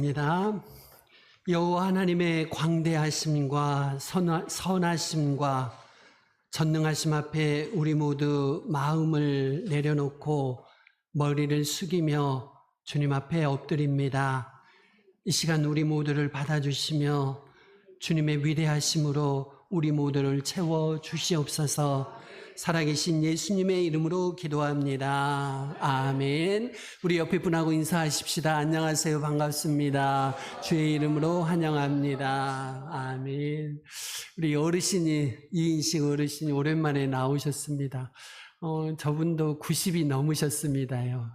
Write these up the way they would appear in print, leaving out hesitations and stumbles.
입니다. 여호와 하나님의 광대하심과 선하심과 전능하심 앞에 우리 모두 마음을 내려놓고 머리를 숙이며 주님 앞에 엎드립니다. 이 시간 우리 모두를 받아주시며 주님의 위대하심으로 우리 모두를 채워 주시옵소서. 살아계신 예수님의 이름으로 기도합니다. 아멘. 우리 옆에 분하고 인사하십시다. 안녕하세요. 반갑습니다. 주의 이름으로 환영합니다. 아멘. 우리 어르신이, 이인식 어르신이 오랜만에 나오셨습니다. 저분도 90이 넘으셨습니다요.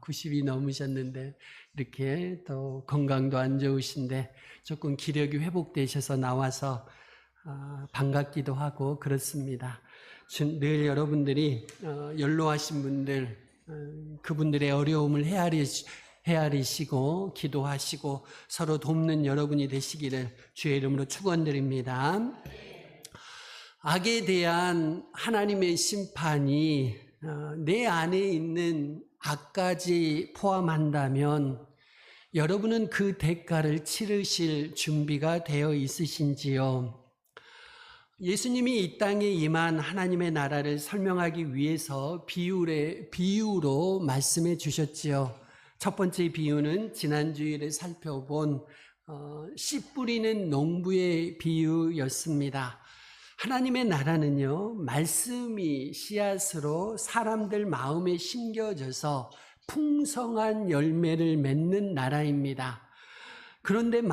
90이 넘으셨는데 이렇게 또 건강도 안 좋으신데 조금 기력이 회복되셔서 나와서 반갑기도 하고 그렇습니다. 늘 여러분들이 연로하신 분들, 그분들의 어려움을 헤아리시고 기도하시고 서로 돕는 여러분이 되시기를 주의 이름으로 축원드립니다. 악에 대한 하나님의 심판이 내 안에 있는 악까지 포함한다면 여러분은 그 대가를 치르실 준비가 되어 있으신지요? 예수님이 이 땅에 임한 하나님의 나라를 설명하기 위해서 비유로 말씀해 주셨지요. 첫 번째 비유는 지난주일에 살펴본 씨 뿌리는 농부의 비유였습니다. 하나님의 나라는요, 말씀이 씨앗으로 사람들 마음에 심겨져서 풍성한 열매를 맺는 나라입니다. 그런데 우리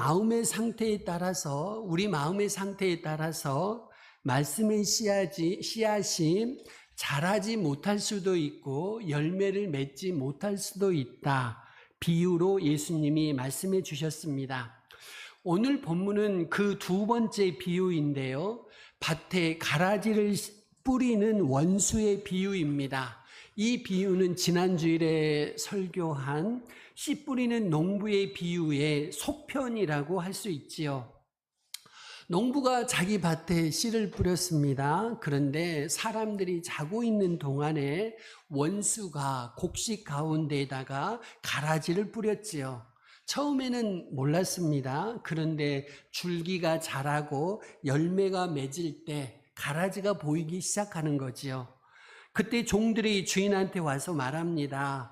마음의 상태에 따라서 말씀의 씨앗이 자라지 못할 수도 있고 열매를 맺지 못할 수도 있다. 비유로 예수님이 말씀해 주셨습니다. 오늘 본문은 그 두 번째 비유인데요. 밭에 가라지를 뿌리는 원수의 비유입니다. 이 비유는 지난주일에 설교한 씨 뿌리는 농부의 비유의 속편이라고 할 수 있지요. 농부가 자기 밭에 씨를 뿌렸습니다. 그런데 사람들이 자고 있는 동안에 원수가 곡식 가운데에다가 가라지를 뿌렸지요. 처음에는 몰랐습니다. 그런데 줄기가 자라고 열매가 맺을 때 가라지가 보이기 시작하는 거지요. 그때 종들이 주인한테 와서 말합니다.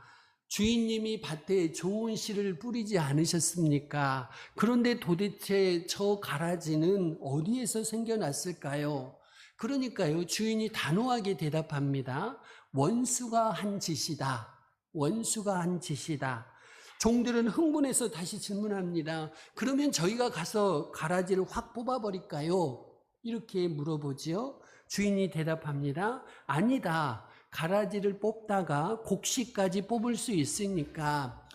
주인님이 밭에 좋은 씨를 뿌리지 않으셨습니까? 그런데 도대체 저 가라지는 어디에서 생겨났을까요? 그러니까요, 주인이 단호하게 대답합니다. 원수가 한 짓이다. 원수가 한 짓이다. 종들은 흥분해서 다시 질문합니다. 그러면 저희가 가서 가라지를 확 뽑아버릴까요? 이렇게 물어보지요. 주인이 대답합니다. 아니다. 가라지를 뽑다가 곡식까지 뽑을 수 있으니까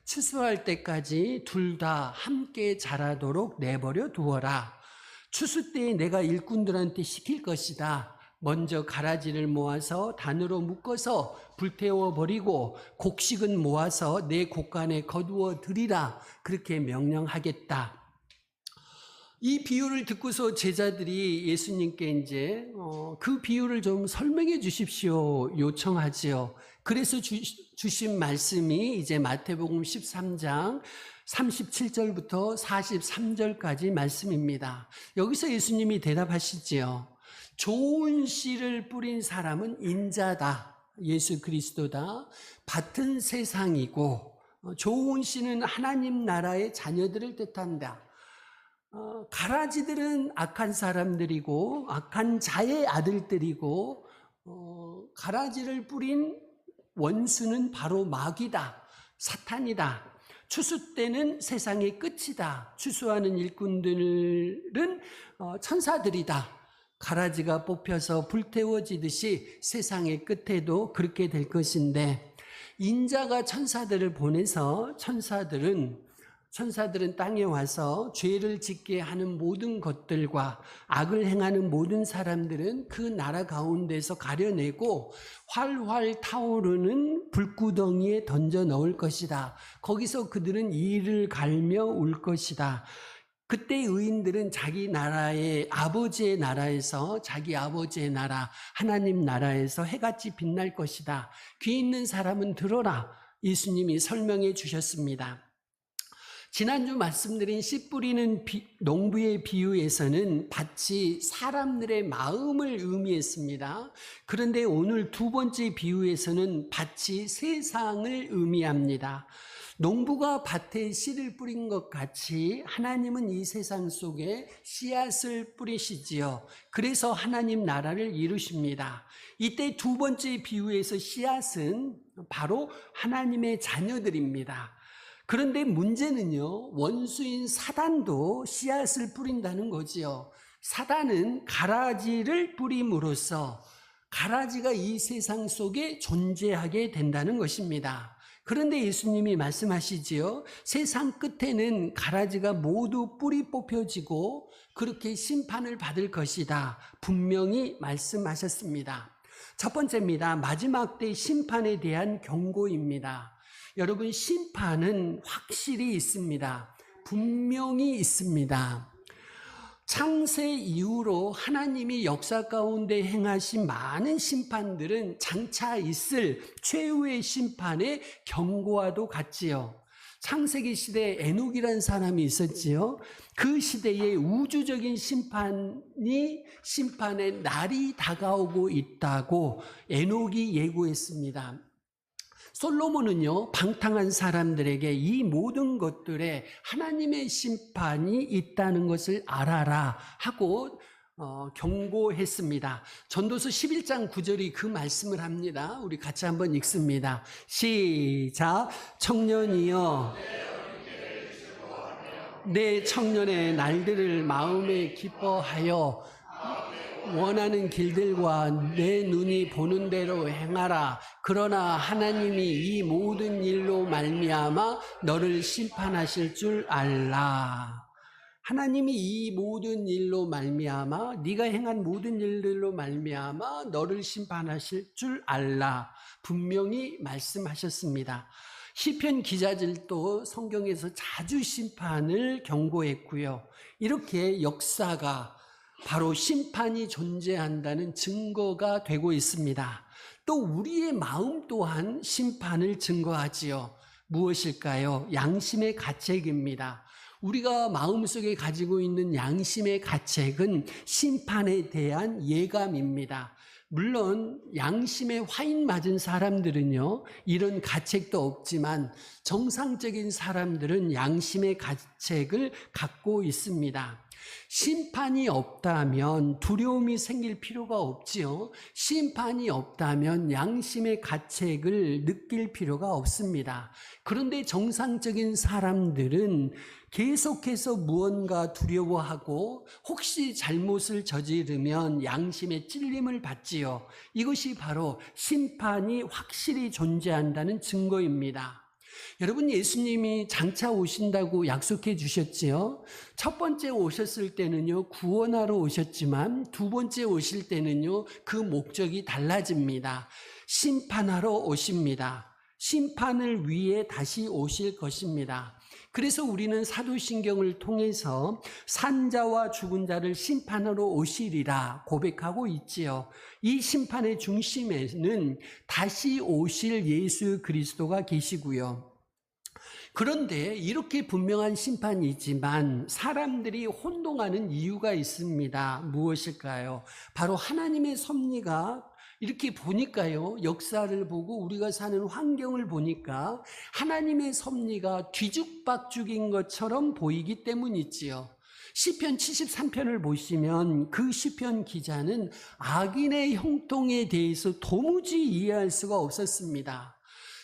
추수할 때까지 둘 다 함께 자라도록 내버려 두어라. 추수 때에 내가 일꾼들한테 시킬 것이다. 먼저 가라지를 모아서 단으로 묶어서 불태워 버리고 곡식은 모아서 내 곡간에 거두어 드리라. 그렇게 명령하겠다. 이 비유를 듣고서 제자들이 예수님께 이제 그 비유를 좀 설명해 주십시오 요청하지요. 그래서 주신 말씀이 이제 마태복음 13장 37절부터 43절까지 말씀입니다. 여기서 예수님이 대답하시지요. 좋은 씨를 뿌린 사람은 인자다. 예수 그리스도다. 밭은 세상이고 좋은 씨는 하나님 나라의 자녀들을 뜻한다. 가라지들은 악한 사람들이고 악한 자의 아들들이고 가라지를 뿌린 원수는 바로 마귀다. 사탄이다. 추수 때는 세상의 끝이다. 추수하는 일꾼들은 천사들이다. 가라지가 뽑혀서 불태워지듯이 세상의 끝에도 그렇게 될 것인데 인자가 천사들을 보내서 천사들은 땅에 와서 죄를 짓게 하는 모든 것들과 악을 행하는 모든 사람들은 그 나라 가운데서 가려내고 활활 타오르는 불구덩이에 던져 넣을 것이다. 거기서 그들은 이를 갈며 울 것이다. 그때 의인들은 자기 나라의 아버지의 나라에서 자기 아버지의 나라 하나님 나라에서 해같이 빛날 것이다. 귀 있는 사람은 들어라. 예수님이 설명해 주셨습니다. 지난주 말씀드린 씨 뿌리는 농부의 비유에서는 밭이 사람들의 마음을 의미했습니다. 그런데 오늘 두 번째 비유에서는 밭이 세상을 의미합니다. 농부가 밭에 씨를 뿌린 것 같이 하나님은 이 세상 속에 씨앗을 뿌리시지요. 그래서 하나님 나라를 이루십니다. 이때 두 번째 비유에서 씨앗은 바로 하나님의 자녀들입니다. 그런데 문제는요, 원수인 사단도 씨앗을 뿌린다는 거지요. 사단은 가라지를 뿌림으로써 가라지가 이 세상 속에 존재하게 된다는 것입니다. 그런데 예수님이 말씀하시지요. 세상 끝에는 가라지가 모두 뿌리 뽑혀지고 그렇게 심판을 받을 것이다. 분명히 말씀하셨습니다. 첫 번째입니다. 마지막 때 심판에 대한 경고입니다. 여러분, 심판은 확실히 있습니다. 분명히 있습니다. 창세 이후로 하나님이 역사 가운데 행하신 많은 심판들은 장차 있을 최후의 심판의 경고와도 같지요. 창세기 시대에 에녹이라는 사람이 있었지요. 그 시대에 우주적인 심판의 날이 다가오고 있다고 에녹이 예고했습니다. 솔로몬은요, 방탕한 사람들에게 이 모든 것들에 하나님의 심판이 있다는 것을 알아라 하고 경고했습니다. 전도서 11장 9절이 그 말씀을 합니다. 우리 같이 한번 읽습니다. 시작. 청년이여 내 청년의 날들을 마음에 기뻐하여 원하는 길들과 내 눈이 보는 대로 행하라. 그러나 하나님이 이 모든 일로 말미암아 너를 심판하실 줄 알라. 하나님이 이 모든 일로 말미암아 네가 행한 모든 일들로 말미암아 너를 심판하실 줄 알라. 분명히 말씀하셨습니다. 시편 기자들도 성경에서 자주 심판을 경고했고요. 이렇게 역사가 바로 심판이 존재한다는 증거가 되고 있습니다. 또 우리의 마음 또한 심판을 증거하지요. 무엇일까요? 양심의 가책입니다. 우리가 마음속에 가지고 있는 양심의 가책은 심판에 대한 예감입니다. 물론 양심에 화인 맞은 사람들은요, 이런 가책도 없지만 정상적인 사람들은 양심의 가책을 갖고 있습니다. 심판이 없다면 두려움이 생길 필요가 없지요. 심판이 없다면 양심의 가책을 느낄 필요가 없습니다. 그런데 정상적인 사람들은 계속해서 무언가 두려워하고 혹시 잘못을 저지르면 양심의 찔림을 받지요. 이것이 바로 심판이 확실히 존재한다는 증거입니다. 여러분, 예수님이 장차 오신다고 약속해 주셨지요. 첫 번째 오셨을 때는요, 구원하러 오셨지만 두 번째 오실 때는요, 그 목적이 달라집니다. 심판하러 오십니다. 심판을 위해 다시 오실 것입니다. 그래서 우리는 사도신경을 통해서 산자와 죽은 자를 심판하러 오시리라 고백하고 있지요. 이 심판의 중심에는 다시 오실 예수 그리스도가 계시고요. 그런데 이렇게 분명한 심판이지만 사람들이 혼동하는 이유가 있습니다. 무엇일까요? 바로 하나님의 섭리가 이렇게 보니까요, 역사를 보고 우리가 사는 환경을 보니까 하나님의 섭리가 뒤죽박죽인 것처럼 보이기 때문이지요. 시편 73편을 보시면 그 시편 기자는 악인의 형통에 대해서 도무지 이해할 수가 없었습니다.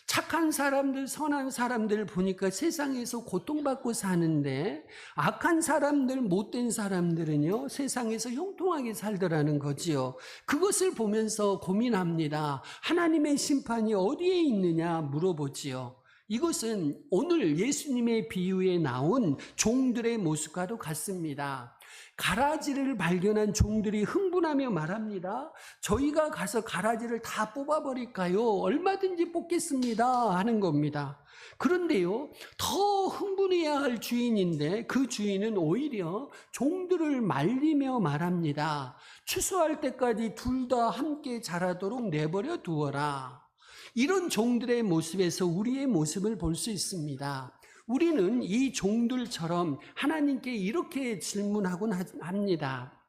착한 사람들, 선한 사람들 보니까 세상에서 고통받고 사는데 악한 사람들, 못된 사람들은요, 세상에서 형통하게 살더라는 거지요. 그것을 보면서 고민합니다. 하나님의 심판이 어디에 있느냐 물어보지요. 이것은 오늘 예수님의 비유에 나온 종들의 모습과도 같습니다. 가라지를 발견한 종들이 흥분하며 말합니다. 저희가 가서 가라지를 다 뽑아버릴까요? 얼마든지 뽑겠습니다 하는 겁니다. 그런데요, 더 흥분해야 할 주인인데 그 주인은 오히려 종들을 말리며 말합니다. 추수할 때까지 둘 다 함께 자라도록 내버려 두어라. 이런 종들의 모습에서 우리의 모습을 볼 수 있습니다. 우리는 이 종들처럼 하나님께 이렇게 질문하곤 합니다.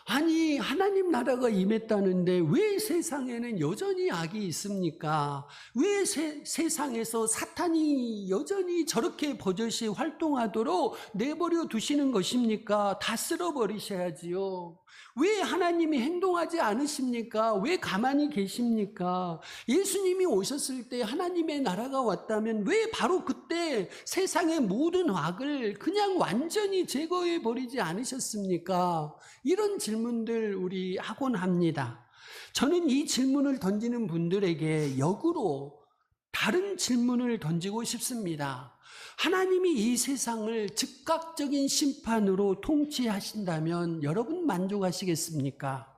아니, 하나님 나라가 임했다는데 왜 세상에는 여전히 악이 있습니까? 왜 세상에서 사탄이 여전히 저렇게 버젓이 활동하도록 내버려 두시는 것입니까? 다 쓸어버리셔야지요. 왜 하나님이 행동하지 않으십니까? 왜 가만히 계십니까? 예수님이 오셨을 때 하나님의 나라가 왔다면 왜 바로 그때 세상의 모든 악을 그냥 완전히 제거해 버리지 않으셨습니까? 이런 질문들 우리 하곤 합니다. 저는 이 질문을 던지는 분들에게 역으로 다른 질문을 던지고 싶습니다. 하나님이 이 세상을 즉각적인 심판으로 통치하신다면 여러분 만족하시겠습니까?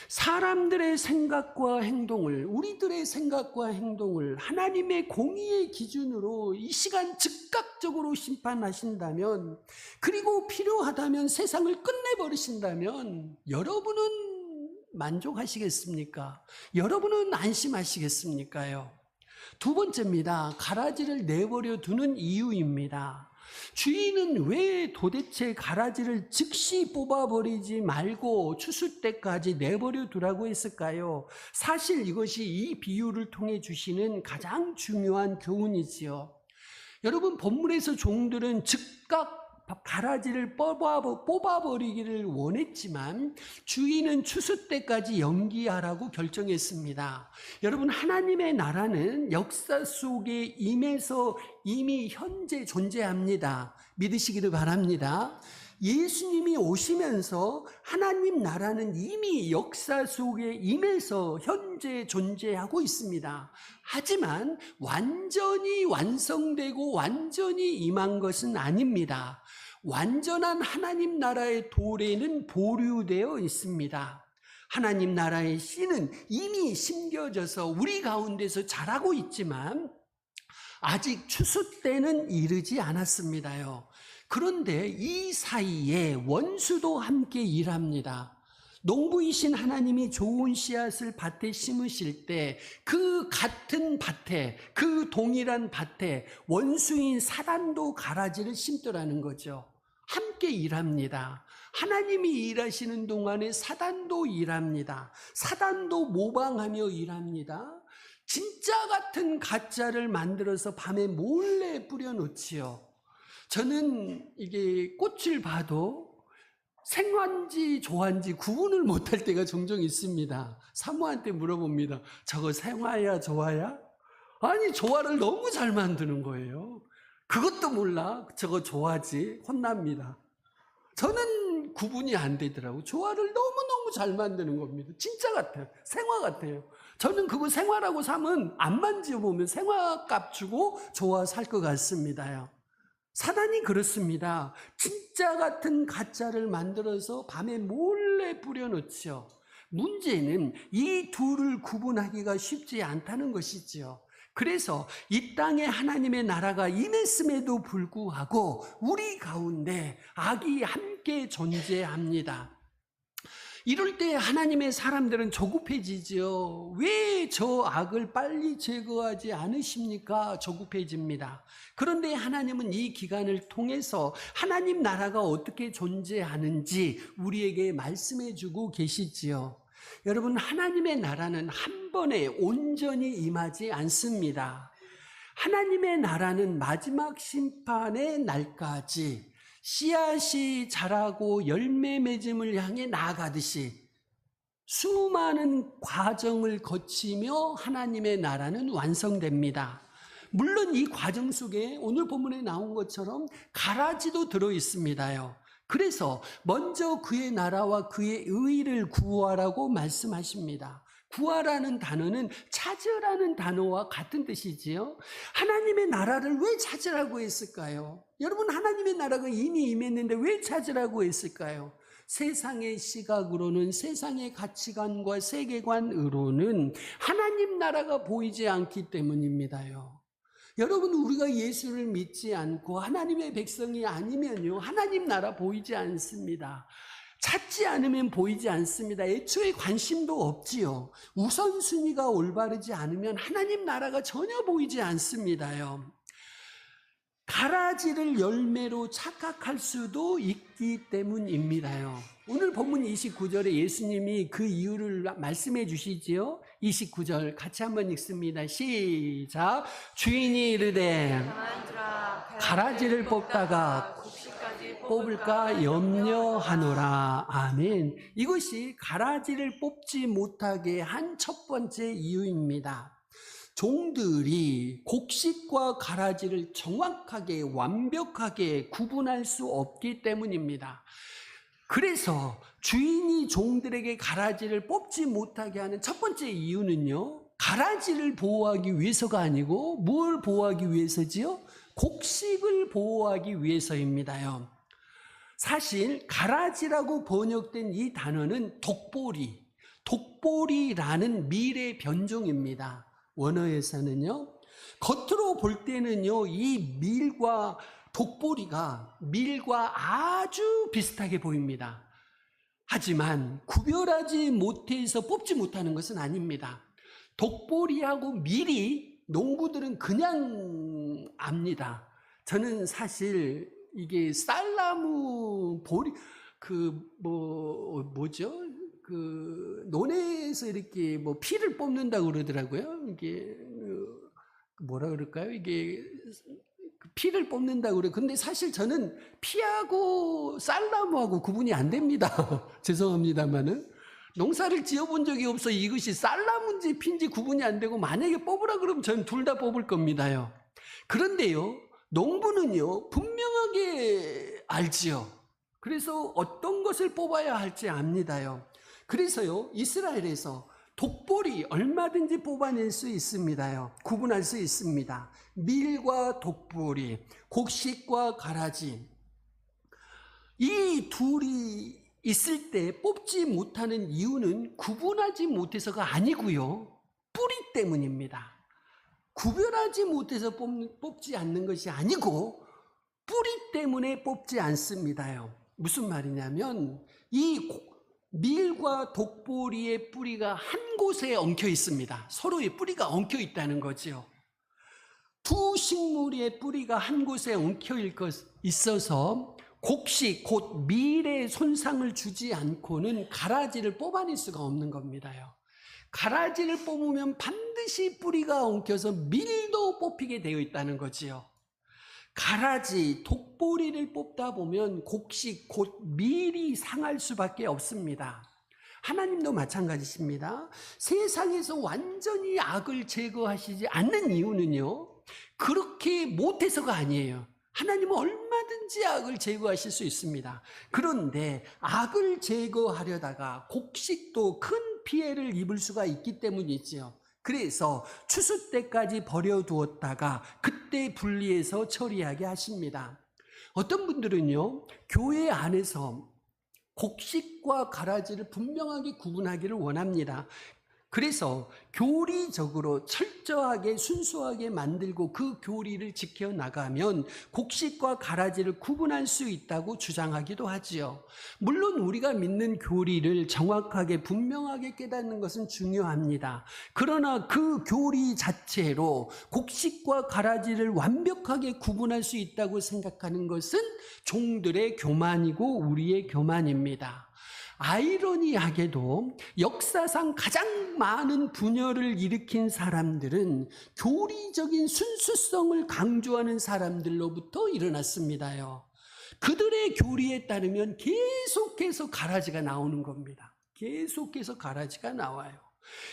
사람들의 생각과 행동을, 우리들의 생각과 행동을 하나님의 공의의 기준으로 이 시간 즉각적으로 심판하신다면, 그리고 필요하다면 세상을 끝내버리신다면 여러분은 만족하시겠습니까? 여러분은 안심하시겠습니까요? 두 번째입니다. 가라지를 내버려 두는 이유입니다. 주인은 왜 도대체 가라지를 즉시 뽑아버리지 말고 추수 때까지 내버려 두라고 했을까요? 사실 이것이 이 비유를 통해 주시는 가장 중요한 교훈이지요. 여러분, 본문에서 종들은 즉각 가라지를 뽑아버리기를 원했지만 주인은 추수 때까지 연기하라고 결정했습니다. 여러분, 하나님의 나라는 역사 속에 임해서 이미 현재 존재합니다. 믿으시기를 바랍니다. 예수님이 오시면서 하나님 나라는 이미 역사 속에 임해서 현재 존재하고 있습니다. 하지만 완전히 완성되고 완전히 임한 것은 아닙니다. 완전한 하나님 나라의 도래는 보류되어 있습니다. 하나님 나라의 씨는 이미 심겨져서 우리 가운데서 자라고 있지만 아직 추수 때는 이르지 않았습니다요. 그런데 이 사이에 원수도 함께 일합니다. 농부이신 하나님이 좋은 씨앗을 밭에 심으실 때 그 같은 밭에, 그 동일한 밭에 원수인 사단도 가라지를 심더라는 거죠. 함께 일합니다. 하나님이 일하시는 동안에 사단도 일합니다. 사단도 모방하며 일합니다. 진짜 같은 가짜를 만들어서 밤에 몰래 뿌려놓지요. 저는 이게 꽃을 봐도 생화인지 조화인지 구분을 못할 때가 종종 있습니다. 사모한테 물어봅니다. 저거 생화야 조화야? 아니, 조화를 너무 잘 만드는 거예요. 그것도 몰라. 저거 조화지. 혼납니다. 저는 구분이 안 되더라고요. 조화를 너무너무 잘 만드는 겁니다. 진짜 같아요. 생화 같아요. 저는 그거 생화라고 사면 안 만져보면 생화값 주고 조화 살 것 같습니다요. 사단이 그렇습니다. 진짜 같은 가짜를 만들어서 밤에 몰래 뿌려놓죠. 문제는 이 둘을 구분하기가 쉽지 않다는 것이지요. 그래서 이 땅에 하나님의 나라가 임했음에도 불구하고 우리 가운데 악이 함께 존재합니다. 이럴 때 하나님의 사람들은 조급해지죠. 왜 저 악을 빨리 제거하지 않으십니까? 조급해집니다. 그런데 하나님은 이 기간을 통해서 하나님 나라가 어떻게 존재하는지 우리에게 말씀해 주고 계시지요. 여러분, 하나님의 나라는 한 번에 온전히 임하지 않습니다. 하나님의 나라는 마지막 심판의 날까지 씨앗이 자라고 열매 맺음을 향해 나아가듯이 수많은 과정을 거치며 하나님의 나라는 완성됩니다. 물론 이 과정 속에 오늘 본문에 나온 것처럼 가라지도 들어 있습니다요. 그래서 먼저 그의 나라와 그의 의를 구하라고 말씀하십니다. 구하라는 단어는 찾으라는 단어와 같은 뜻이지요. 하나님의 나라를 왜 찾으라고 했을까요? 여러분, 하나님의 나라가 이미 임했는데 왜 찾으라고 했을까요? 세상의 시각으로는, 세상의 가치관과 세계관으로는 하나님 나라가 보이지 않기 때문입니다요. 여러분, 우리가 예수를 믿지 않고 하나님의 백성이 아니면요, 하나님 나라 보이지 않습니다. 찾지 않으면 보이지 않습니다. 애초에 관심도 없지요. 우선순위가 올바르지 않으면 하나님 나라가 전혀 보이지 않습니다요. 가라지를 열매로 착각할 수도 있기 때문입니다요. 오늘 본문 29절에 예수님이 그 이유를 말씀해 주시지요. 29절 같이 한번 읽습니다. 시작. 주인이 이르되 가라지를 뽑다가 뽑을까 염려하노라. 아멘. 이것이 가라지를 뽑지 못하게 한 첫 번째 이유입니다. 종들이 곡식과 가라지를 정확하게 완벽하게 구분할 수 없기 때문입니다. 그래서 주인이 종들에게 가라지를 뽑지 못하게 하는 첫 번째 이유는요, 가라지를 보호하기 위해서가 아니고 뭘 보호하기 위해서지요? 곡식을 보호하기 위해서입니다요. 사실 가라지라고 번역된 이 단어는 독보리라는 밀의 변종입니다. 원어에서는요, 겉으로 볼 때는요, 이 밀과 독보리가 밀과 아주 비슷하게 보입니다. 하지만 구별하지 못해서 뽑지 못하는 것은 아닙니다. 독보리하고 밀이 농부들은 그냥 압니다. 저는 사실 이게 쌀나무 보리 논에서 이렇게 피를 뽑는다고 그러더라고요. 이게 뭐라 그럴까요? 이게 피를 뽑는다고 그래요. 근데 사실 저는 피하고 쌀나무하고 구분이 안 됩니다. 죄송합니다만은. 농사를 지어본 적이 없어 이것이 쌀나무인지 피인지 구분이 안 되고, 만약에 뽑으라 그러면 저는 둘 다 뽑을 겁니다요. 그런데요, 농부는요, 분명하게 알지요. 그래서 어떤 것을 뽑아야 할지 압니다요. 그래서요, 이스라엘에서 독보리 얼마든지 뽑아낼 수 있습니다요. 구분할 수 있습니다. 밀과 독보리, 곡식과 가라지. 이 둘이 있을 때 뽑지 못하는 이유는 구분하지 못해서가 아니고요, 뿌리 때문입니다. 구별하지 못해서 뽑지 않는 것이 아니고 뿌리 때문에 뽑지 않습니다요. 무슨 말이냐면 이 밀과 독보리의 뿌리가 한 곳에 엉켜 있습니다. 서로의 뿌리가 엉켜 있다는 거죠. 두 식물의 뿌리가 한 곳에 엉켜 있어서 곡식 곧 밀에 손상을 주지 않고는 가라지를 뽑아낼 수가 없는 겁니다요. 가라지를 뽑으면 반드시 뿌리가 엉켜서 밀도 뽑히게 되어 있다는 거지요. 가라지, 독보리를 뽑다 보면 곡식, 곧 밀이 상할 수밖에 없습니다. 하나님도 마찬가지십니다. 세상에서 완전히 악을 제거하시지 않는 이유는요, 그렇게 못해서가 아니에요. 하나님은 얼마든지 악을 제거하실 수 있습니다. 그런데 악을 제거하려다가 곡식도 큰 피해를 입을 수가 있기 때문이지요. 그래서 추수 때까지 버려두었다가 그때 분리해서 처리하게 하십니다. 어떤 분들은요, 교회 안에서 곡식과 가라지를 분명하게 구분하기를 원합니다. 그래서 교리적으로 철저하게 순수하게 만들고 그 교리를 지켜나가면 곡식과 가라지를 구분할 수 있다고 주장하기도 하지요. 물론 우리가 믿는 교리를 정확하게 분명하게 깨닫는 것은 중요합니다. 그러나 그 교리 자체로 곡식과 가라지를 완벽하게 구분할 수 있다고 생각하는 것은 종들의 교만이고 우리의 교만입니다. 아이러니하게도 역사상 가장 많은 분열을 일으킨 사람들은 교리적인 순수성을 강조하는 사람들로부터 일어났습니다요. 그들의 교리에 따르면 계속해서 가라지가 나오는 겁니다. 계속해서 가라지가 나와요.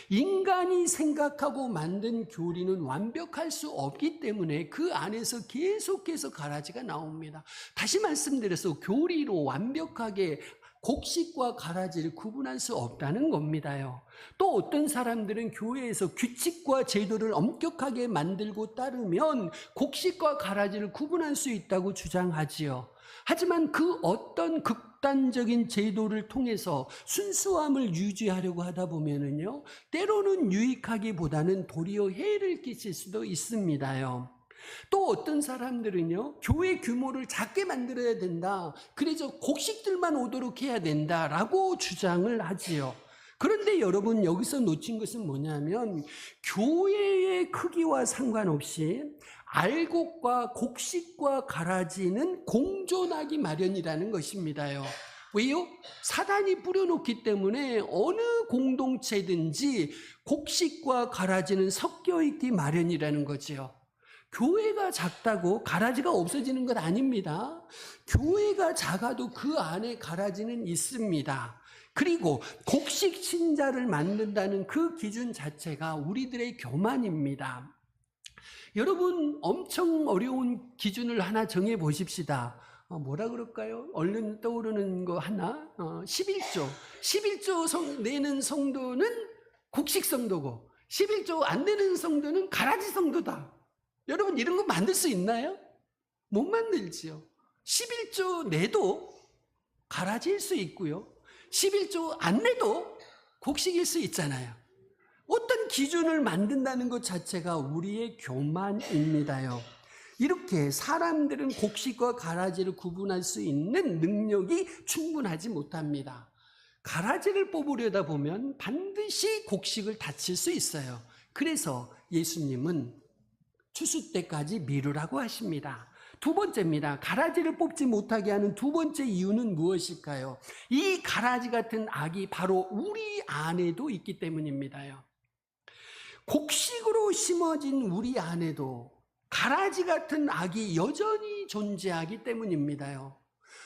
인간이 생각하고 만든 교리는 완벽할 수 없기 때문에 그 안에서 계속해서 가라지가 나옵니다. 다시 말씀드려서 교리로 완벽하게 곡식과 가라지를 구분할 수 없다는 겁니다요. 또 어떤 사람들은 교회에서 규칙과 제도를 엄격하게 만들고 따르면 곡식과 가라지를 구분할 수 있다고 주장하지요. 하지만 그 어떤 극단적인 제도를 통해서 순수함을 유지하려고 하다 보면은요, 때로는 유익하기보다는 도리어 해를 끼칠 수도 있습니다요. 또 어떤 사람들은요, 교회 규모를 작게 만들어야 된다, 그래서 곡식들만 오도록 해야 된다라고 주장을 하지요. 그런데 여러분 여기서 놓친 것은 뭐냐면 교회의 크기와 상관없이 알곡과 곡식과 가라지는 공존하기 마련이라는 것입니다요. 왜요? 사단이 뿌려놓기 때문에 어느 공동체든지 곡식과 가라지는 섞여 있기 마련이라는 거지요. 교회가 작다고 가라지가 없어지는 것 아닙니다. 교회가 작아도 그 안에 가라지는 있습니다. 그리고 곡식 신자를 만든다는 그 기준 자체가 우리들의 교만입니다. 여러분 성경 어려운 기준을 하나 정해 보십시다. 뭐라 그럴까요? 얼른 떠오르는 거 하나. 11조 내는 성도는 곡식 성도고 11조 안 내는 성도는 가라지 성도다. 여러분 이런 거 만들 수 있나요? 못 만들지요. 11조 내도 가라지일 수 있고요. 11조 안 내도 곡식일 수 있잖아요. 어떤 기준을 만든다는 것 자체가 우리의 교만입니다요. 이렇게 사람들은 곡식과 가라지를 구분할 수 있는 능력이 충분하지 못합니다. 가라지를 뽑으려다 보면 반드시 곡식을 다칠 수 있어요. 그래서 예수님은 추수 때까지 미루라고 하십니다. 두 번째입니다. 가라지를 뽑지 못하게 하는 두 번째 이유는 무엇일까요? 이 가라지 같은 악이 바로 우리 안에도 있기 때문입니다요. 곡식으로 심어진 우리 안에도 가라지 같은 악이 여전히 존재하기 때문입니다요.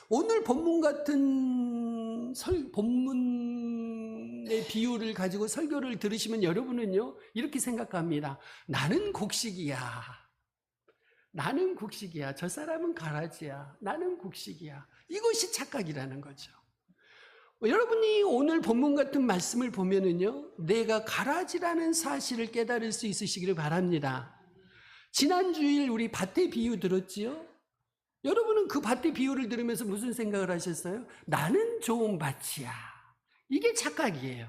오늘 본문 같은 본문의 비유를 가지고 설교를 들으시면 여러분은요 이렇게 생각합니다. 나는 곡식이야. 나는 곡식이야. 저 사람은 가라지야. 나는 곡식이야. 이것이 착각이라는 거죠. 여러분이 오늘 본문 같은 말씀을 보면은요, 내가 가라지라는 사실을 깨달을 수 있으시기를 바랍니다. 지난 주일 우리 밭의 비유 들었지요? 여러분은 그 밭의 비유를 들으면서 무슨 생각을 하셨어요? 나는 좋은 밭이야. 이게 착각이에요.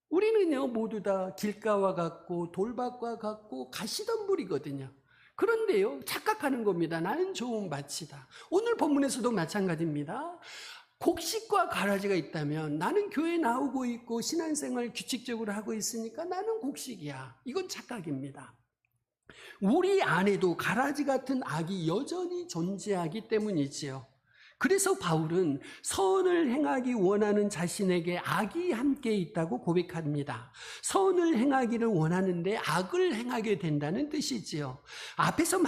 우리는요, 모두 다 길가와 같고 돌밭과 같고 가시덤불이거든요. 그런데요, 착각하는 겁니다. 나는 좋은 밭이다. 오늘 본문에서도 마찬가지입니다. 곡식과 가라지가 있다면 나는 교회 나오고 있고 신앙생활 규칙적으로 하고 있으니까 나는 곡식이야. 이건 착각입니다. 우리 안에도 가라지 같은 악이 여전히 존재하기 때문이지요. 그래서 바울은 선을 행하기 원하는 자신에게 악이 함께 있다고 고백합니다. 선을 행하기를 원하는데 악을 행하게 된다는 뜻이지요. 앞에서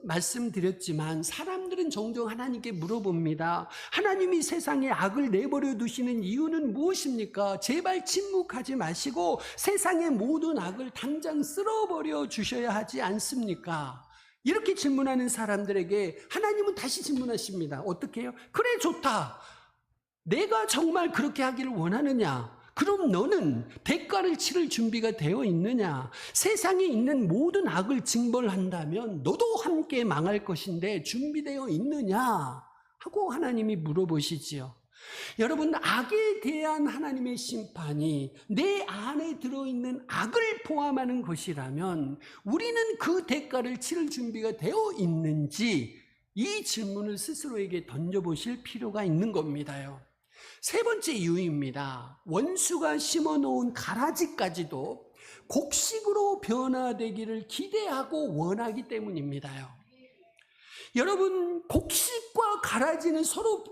말씀드렸지만 사람들은 종종 하나님께 물어봅니다. 하나님이 세상에 악을 내버려 두시는 이유는 무엇입니까? 제발 침묵하지 마시고 세상의 모든 악을 당장 쓸어버려 주셔야 하지 않습니까? 이렇게 질문하는 사람들에게 하나님은 다시 질문하십니다. 어떻게 해요? 그래, 좋다. 내가 정말 그렇게 하기를 원하느냐? 그럼 너는 대가를 치를 준비가 되어 있느냐? 세상에 있는 모든 악을 징벌한다면 너도 함께 망할 것인데 준비되어 있느냐? 하고 하나님이 물어보시지요. 여러분, 악에 대한 하나님의 심판이 내 안에 들어있는 악을 포함하는 것이라면 우리는 그 대가를 치를 준비가 되어 있는지 이 질문을 스스로에게 던져보실 필요가 있는 겁니다요. 세 번째 이유입니다. 원수가 심어놓은 가라지까지도 곡식으로 변화되기를 기대하고 원하기 때문입니다요. 여러분, 곡식과 가라지는 서로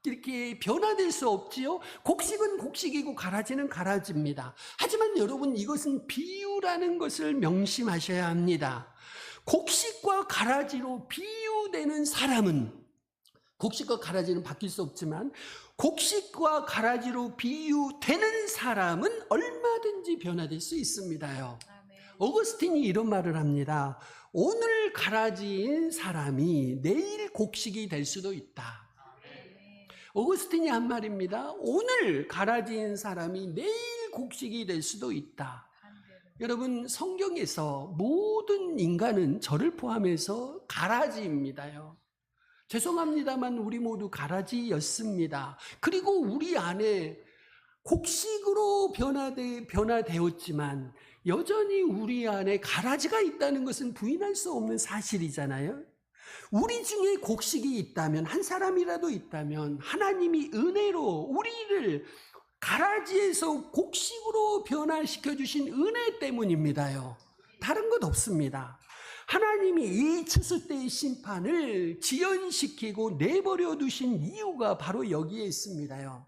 이렇게 변화될 수 없지요. 곡식은 곡식이고 가라지는 가라지입니다. 하지만 여러분, 이것은 비유라는 것을 명심하셔야 합니다. 곡식과 가라지로 비유되는 사람은, 곡식과 가라지는 바뀔 수 없지만 곡식과 가라지로 비유되는 사람은 얼마든지 변화될 수 있습니다요. 어거스틴이 이런 말을 합니다. 오늘 가라지인 사람이 내일 곡식이 될 수도 있다. 어거스틴이 한 말입니다. 오늘 가라지인 사람이 내일 곡식이 될 수도 있다. 여러분, 성경에서 모든 인간은 저를 포함해서 가라지입니다요. 죄송합니다만 우리 모두 가라지였습니다. 그리고 우리 안에 곡식으로 변화되었지만 여전히 우리 안에 가라지가 있다는 것은 부인할 수 없는 사실이잖아요. 우리 중에 곡식이 있다면, 한 사람이라도 있다면 하나님이 은혜로 우리를 가라지에서 곡식으로 변화시켜 주신 은혜 때문입니다요. 다른 것 없습니다. 하나님이 이 추수 때의 심판을 지연시키고 내버려 두신 이유가 바로 여기에 있습니다요.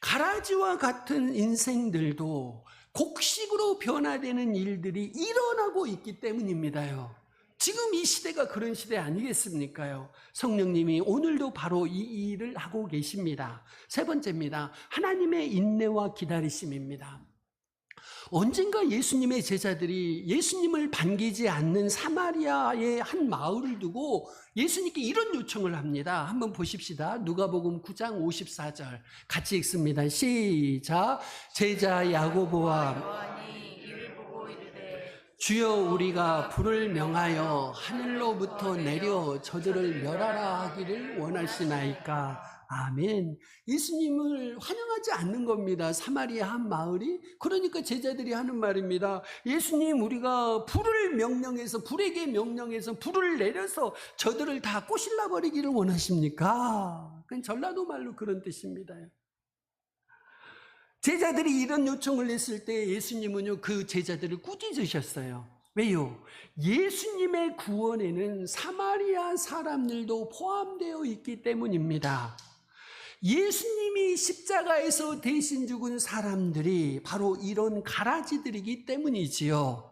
가라지와 같은 인생들도 곡식으로 변화되는 일들이 일어나고 있기 때문입니다요. 지금 이 시대가 그런 시대 아니겠습니까요? 성령님이 오늘도 바로 이 일을 하고 계십니다. 세 번째입니다. 하나님의 인내와 기다리심입니다. 언젠가 예수님의 제자들이 예수님을 반기지 않는 사마리아의 한 마을을 두고 예수님께 이런 요청을 합니다. 한번 보십시다. 누가복음 9장 54절 같이 읽습니다. 시작. 제자 야고보와 주여 우리가 불을 명하여 하늘로부터 내려 저들을 멸하라 하기를 원하시나이까. 아멘. 예수님을 환영하지 않는 겁니다. 사마리아 한 마을이. 그러니까 제자들이 하는 말입니다. 예수님, 우리가 불을 명령해서, 불에게 명령해서 불을 내려서 저들을 다 꼬실라 버리기를 원하십니까? 그건 전라도 말로 그런 뜻입니다. 제자들이 이런 요청을 했을 때 예수님은요, 그 제자들을 꾸짖으셨어요. 왜요? 예수님의 구원에는 사마리아 사람들도 포함되어 있기 때문입니다. 예수님이 십자가에서 대신 죽은 사람들이 바로 이런 가라지들이기 때문이지요.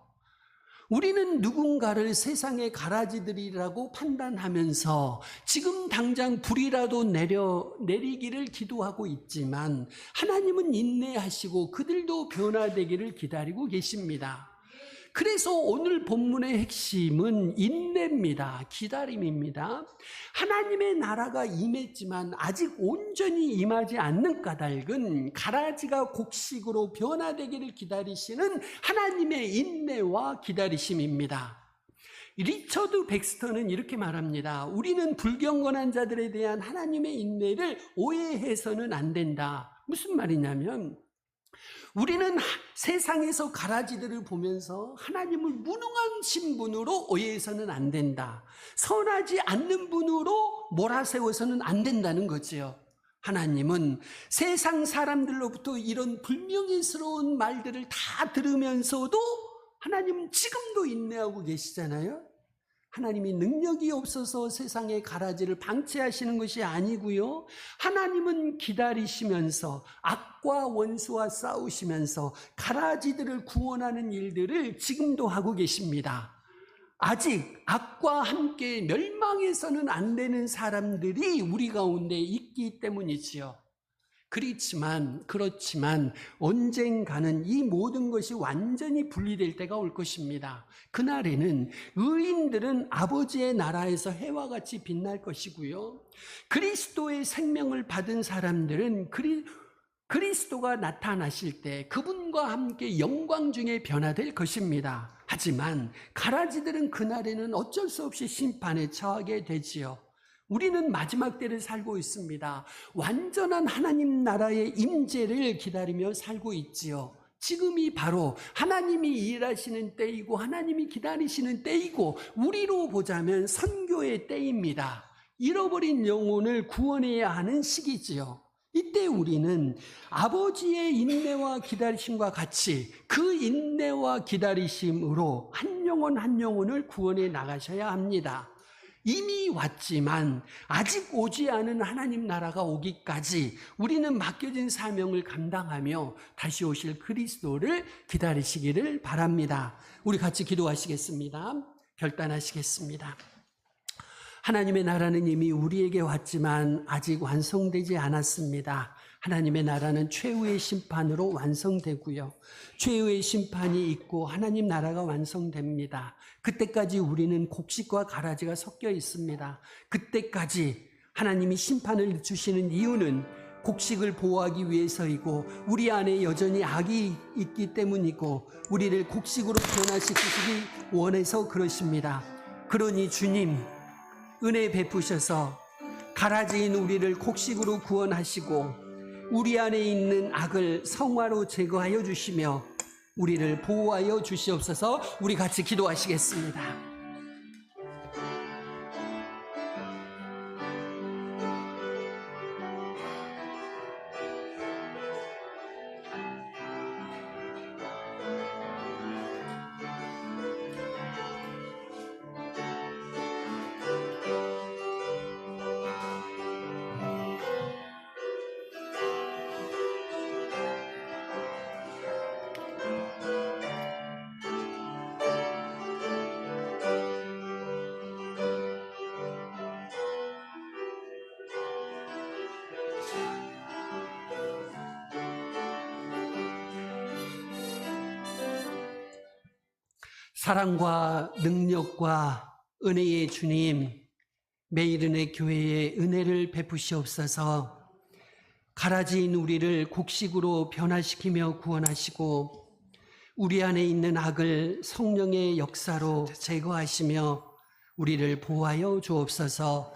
우리는 누군가를 세상의 가라지들이라고 판단하면서 지금 당장 불이라도 내리기를 기도하고 있지만 하나님은 인내하시고 그들도 변화되기를 기다리고 계십니다. 그래서 오늘 본문의 핵심은 인내입니다. 기다림입니다. 하나님의 나라가 임했지만 아직 온전히 임하지 않는 까닭은 가라지가 곡식으로 변화되기를 기다리시는 하나님의 인내와 기다리심입니다. 리처드 백스터는 이렇게 말합니다. 우리는 불경건한 자들에 대한 하나님의 인내를 오해해서는 안 된다. 무슨 말이냐면 우리는 세상에서 가라지들을 보면서 하나님을 무능한 신분으로 오해해서는 안 된다. 선하지 않는 분으로 몰아세워서는 안 된다는 거지요. 하나님은 세상 사람들로부터 이런 불명예스러운 말들을 다 들으면서도 하나님은 지금도 인내하고 계시잖아요. 하나님이 능력이 없어서 세상의 가라지를 방치하시는 것이 아니고요. 하나님은 기다리시면서 악과 원수와 싸우시면서 가라지들을 구원하는 일들을 지금도 하고 계십니다. 아직 악과 함께 멸망해서는 안 되는 사람들이 우리 가운데 있기 때문이지요. 그렇지만 언젠가는 이 모든 것이 완전히 분리될 때가 올 것입니다. 그날에는 의인들은 아버지의 나라에서 해와 같이 빛날 것이고요. 그리스도의 생명을 받은 사람들은 그리스도가 나타나실 때 그분과 함께 영광 중에 변화될 것입니다. 하지만 가라지들은 그날에는 어쩔 수 없이 심판에 처하게 되지요. 우리는 마지막 때를 살고 있습니다. 완전한 하나님 나라의 임재를 기다리며 살고 있지요. 지금이 바로 하나님이 일하시는 때이고 하나님이 기다리시는 때이고 우리로 보자면 선교의 때입니다. 잃어버린 영혼을 구원해야 하는 시기지요. 이때 우리는 아버지의 인내와 기다리심과 같이 그 인내와 기다리심으로 한 영혼 한 영혼을 구원해 나가셔야 합니다. 이미 왔지만 아직 오지 않은 하나님 나라가 오기까지 우리는 맡겨진 사명을 감당하며 다시 오실 그리스도를 기다리시기를 바랍니다. 우리 같이 기도하시겠습니다. 결단하시겠습니다. 하나님의 나라는 이미 우리에게 왔지만 아직 완성되지 않았습니다. 하나님의 나라는 최후의 심판으로 완성되고요. 최후의 심판이 있고 하나님 나라가 완성됩니다. 그때까지 우리는 곡식과 가라지가 섞여 있습니다. 그때까지 하나님이 심판을 주시는 이유는 곡식을 보호하기 위해서이고 우리 안에 여전히 악이 있기 때문이고 우리를 곡식으로 변화시키시기 원해서 그러십니다. 그러니 주님 은혜 베푸셔서 가라지인 우리를 곡식으로 구원하시고 우리 안에 있는 악을 성화로 제거하여 주시며 우리를 보호하여 주시옵소서. 우리 같이 기도하시겠습니다. 사랑과 능력과 은혜의 주님, 매일은혜 교회에 은혜를 베푸시옵소서. 가라지인 우리를 곡식으로 변화시키며 구원하시고 우리 안에 있는 악을 성령의 역사로 제거하시며 우리를 보호하여 주옵소서.